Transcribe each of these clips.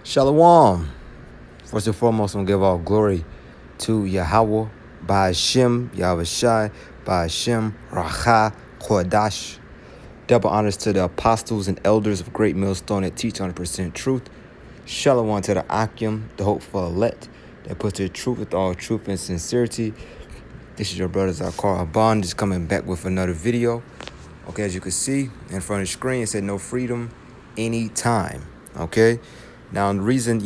Shalom. First and foremost, I'm going to give all glory to Yahweh, Ba'ashem, Yahweh Shai, Ba'ashem, Racha, Kodash. Double honors to the apostles and elders of Great Millstone that teach 100% truth. Shalom to the Akim, the hopeful elect, that puts their truth with all truth and sincerity. This is your brother Zakar Aban, just coming back with another video. Okay, as you can see in front of the screen, it said no freedom anytime. Okay, now the reason,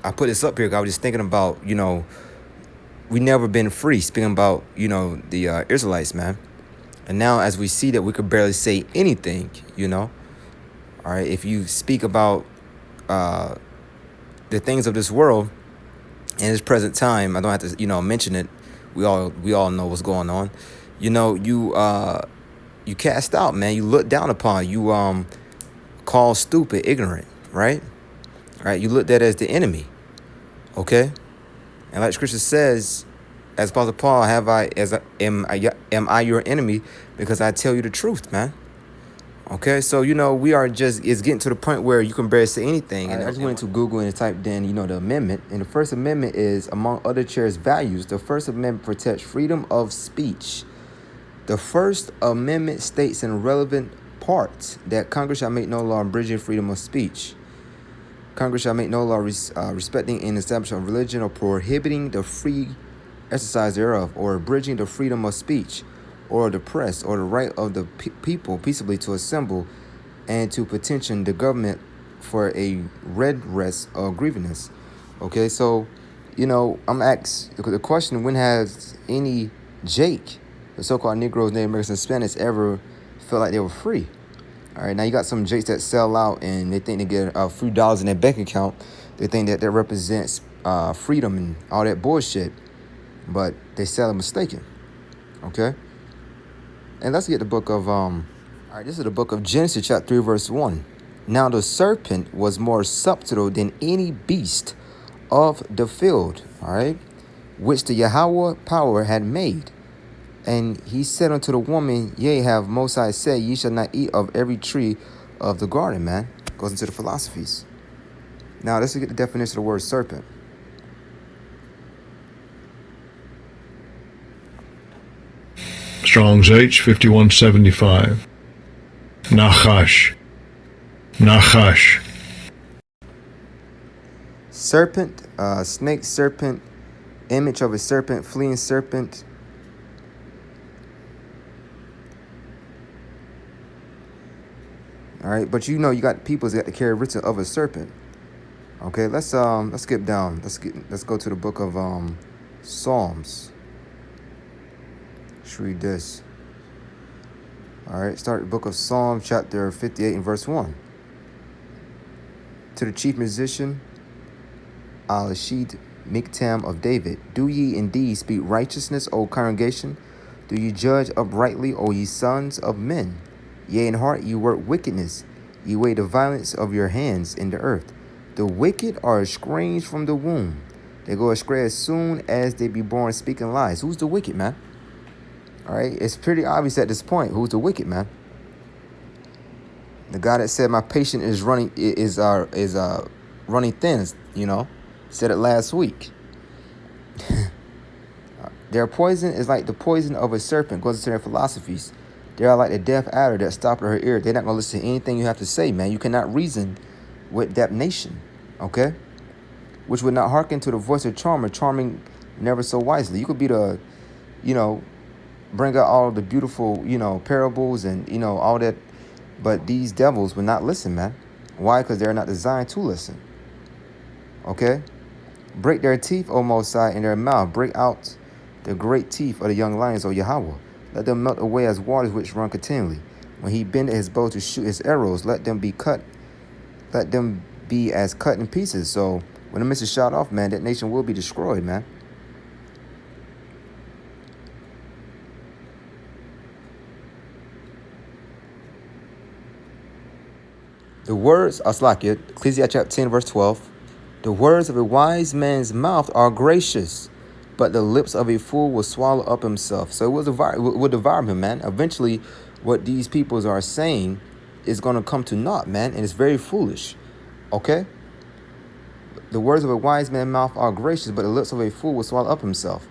I put this up here, I was just thinking about, we never been free, speaking about, the Israelites, man. And now as we see that we could barely say anything, all right, if you speak about the things of this world in this present time, I don't have to, mention it. We all know what's going on. You cast out, man. You look down upon. You call stupid, ignorant, right? Right. You look at that as the enemy. Okay. And like Scripture says, as Apostle Paul, am I your enemy because I tell you the truth, man? Okay, so it's getting to the point where you can barely say anything. And I just went into Google and typed in, the amendment. And the First Amendment is, among other cherished values, the First Amendment protects freedom of speech. The First Amendment states in relevant parts that Congress shall make no law abridging freedom of speech. Congress shall make no law respecting and establishing of religion or prohibiting the free exercise thereof, or abridging the freedom of speech, or the press, or the right of the people peaceably to assemble and to petition the government for a redress or grievance. Okay, so, I'm asked the question, when has any Jake, the so-called Negroes, Native Americans, and Hispanics, ever felt like they were free? All right, now you got some Jakes that sell out and they think they get a few dollars in their bank account. They think that represents freedom and all that bullshit, but they sell it mistaken. Okay? And let's get the book of, all right, this is the book of Genesis, chapter 3, verse 1. Now the serpent was more subtle than any beast of the field, all right, which the Yahweh power had made. And he said unto the woman, yea, have Most High said, ye shall not eat of every tree of the garden, man. Goes into the philosophies. Now let's get the definition of the word serpent. Strong's H 5175. Nachash. Nachash. Serpent, snake, serpent, image of a serpent, fleeing serpent. All right, but you got people that got the characteristic of a serpent. Okay, let's skip down. Let's go to the book of Psalms. Let's read this. All right, start the book of Psalms, chapter 58 and verse 1. To the chief musician, Al-Ashid Miktam of David, do ye indeed speak righteousness, O congregation? Do ye judge uprightly, O ye sons of men? Yea, in heart ye work wickedness. Ye weigh the violence of your hands in the earth. The wicked are estranged from the womb. They go astray as soon as they be born, speaking lies. Who's the wicked, man? All right, it's pretty obvious at this point who's the wicked, man. The guy that said my patient is running running thin, said it last week. Their poison is like the poison of a serpent, goes into their philosophies. They are like the deaf adder that stopped at her ear. They're not going to listen to anything you have to say, man. You cannot reason with that nation, okay? Which would not hearken to the voice of charmer, charming never so wisely. You could be the, bring out all the beautiful, parables and, all that. But these devils would not listen, man. Why? Because they're not designed to listen, okay? Break their teeth, O Most High, in their mouth. Break out the great teeth of the young lions, O Yahweh. Let them melt away as waters which run continually. When he bended his bow to shoot his arrows, let them be cut. Let them be as cut in pieces. So when the missile shot off, man, that nation will be destroyed, man. The words, Aslakia, Ecclesiastes chapter 10, verse 12. The words of a wise man's mouth are gracious, but the lips of a fool will swallow up himself. So it will devour him, man. Eventually, what these peoples are saying is going to come to naught, man, and it's very foolish. Okay? The words of a wise man's mouth are gracious, but the lips of a fool will swallow up himself.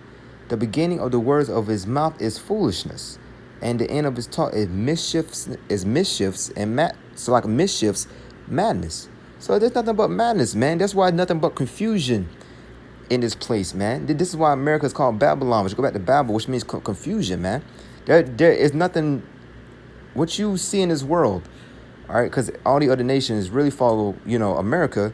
The beginning of the words of his mouth is foolishness, and the end of his talk is mischiefs madness. So there's nothing but madness, man. That's why nothing but confusion in this place, man. This is why America is called Babylon, which go back to Babel, which means confusion, man. There is nothing what you see in this world, all right, because all the other nations really follow, America.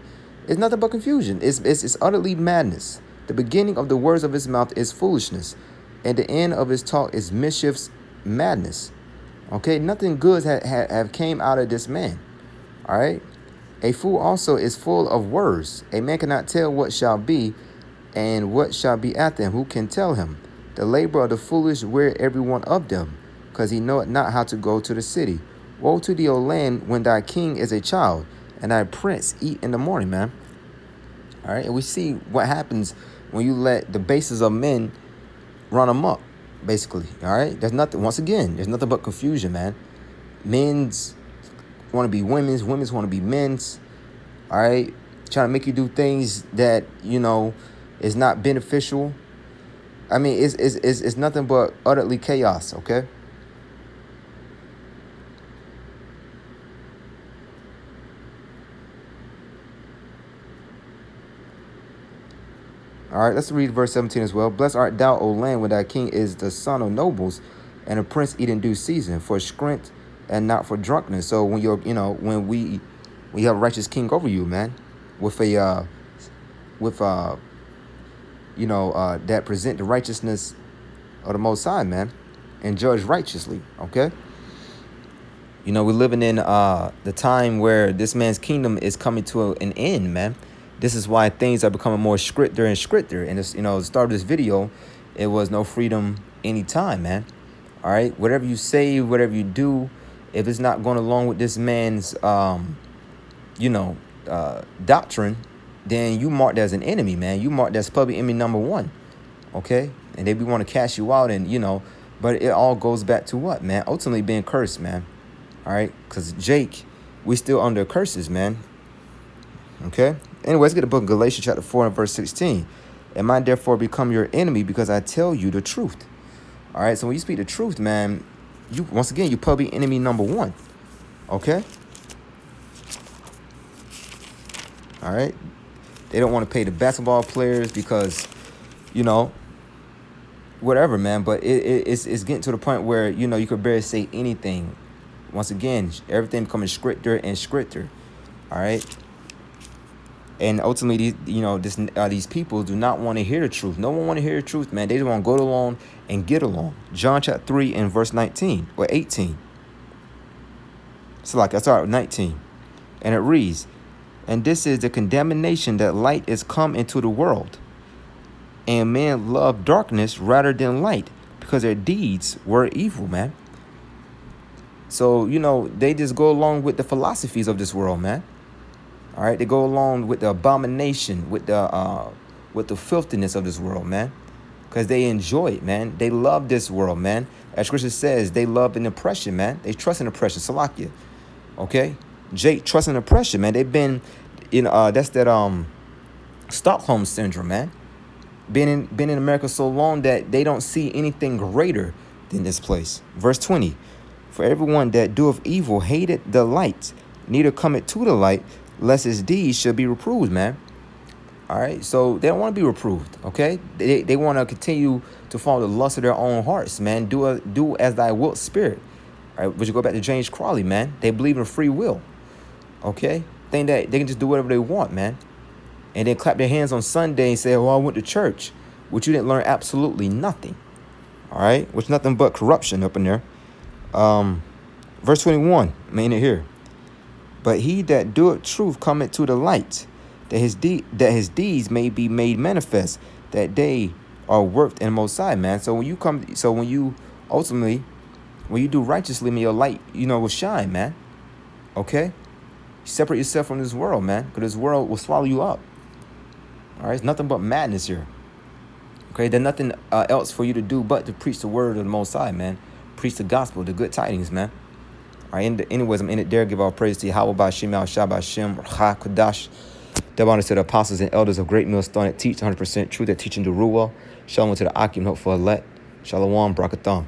It's nothing but confusion. It's utterly madness. The beginning of the words of his mouth is foolishness, and the end of his talk is mischiefs, madness. Okay, nothing good have came out of this man. All right, a fool also is full of words. A man cannot tell what shall be, and what shall be after him. Who can tell him? The labor of the foolish wear every one of them, because he knoweth not how to go to the city. Woe to thee, O land, when thy king is a child, and thy prince eat in the morning, man. All right, and we see what happens when you let the bases of men run amok, basically. All right, there's nothing. Once again, there's nothing but confusion, man. Men's want to be women's want to be men's. All right, trying to make you do things that is not beneficial. I mean, it's nothing but utterly chaos. Okay. All right, let's read verse 17 as well. Blessed art thou, O land, when thy king is the son of nobles, and a prince eat in due season, for strength and not for drunkenness. So when when we have a righteous king over you, man, with that present the righteousness of the Most High, man, and judge righteously. Okay. We're living in the time where this man's kingdom is coming to an end, man. This is why things are becoming more stricter and stricter. And it's, the start of this video, it was no freedom anytime, man. All right. Whatever you say, whatever you do, if it's not going along with this man's, doctrine, then you marked as an enemy, man. You marked as public enemy number one. Okay. And they want to cash you out and, but it all goes back to what, man? Ultimately being cursed, man. All right. Because Jake, we still under curses, man. Okay. Anyway, let's get the book of Galatians chapter 4 and verse 16. Am I therefore become your enemy because I tell you the truth? All right. So when you speak the truth, man, you public enemy number one. Okay. All right. They don't want to pay the basketball players because, whatever, man. But it's getting to the point where, you could barely say anything. Once again, everything becoming stricter and stricter. All right. And ultimately, these people do not want to hear the truth. No one want to hear the truth, man. They just want to go along and get along. John chapter 3 and verse 19 or 18. So I start with 19. And it reads, and this is the condemnation that light is come into the world. And men love darkness rather than light because their deeds were evil, man. So, they just go along with the philosophies of this world, man. All right, they go along with the abomination, with the filthiness of this world, man, because they enjoy it, man. They love this world, man. As Scripture says, they love an oppression, man. They trust in oppression, Salakia. Okay, Jake trust in oppression, man. They've been, that's that Stockholm syndrome, man. Been in America so long that they don't see anything greater than this place. Verse 20, for everyone that doeth evil hated the light, neither cometh to the light, lest his deeds should be reproved, man. All right, so they don't want to be reproved, okay? They want to continue to follow the lust of their own hearts, man. Do as thy wilt spirit. All right, but you go back to James Crowley, man. They believe in free will, okay? Think that they can just do whatever they want, man. And then clap their hands on Sunday and say, oh, I went to church, which you didn't learn absolutely nothing, all right? Which nothing but corruption up in there. Verse 21, mean it here. But he that doeth truth cometh to the light, that his deeds may be made manifest, that they are worked in the Most High, man. So when you do righteously, may your light, will shine, man. Okay? Separate yourself from this world, man, because this world will swallow you up. All right? It's nothing but madness here. Okay? There's nothing else for you to do but to preach the word of the Most High, man. Preach the gospel, the good tidings, man. All right, anyways, I'm in it there. Give all praise to Yahweh, Ba'Shem, Al Shabbat, Shem, Ha, Kodash. Double honor to the apostles and elders of Great Millstone that teach 100% truth, that teaching the Ruwa. Shalom to the Akim, hope for elect. Shalom, Brakatham.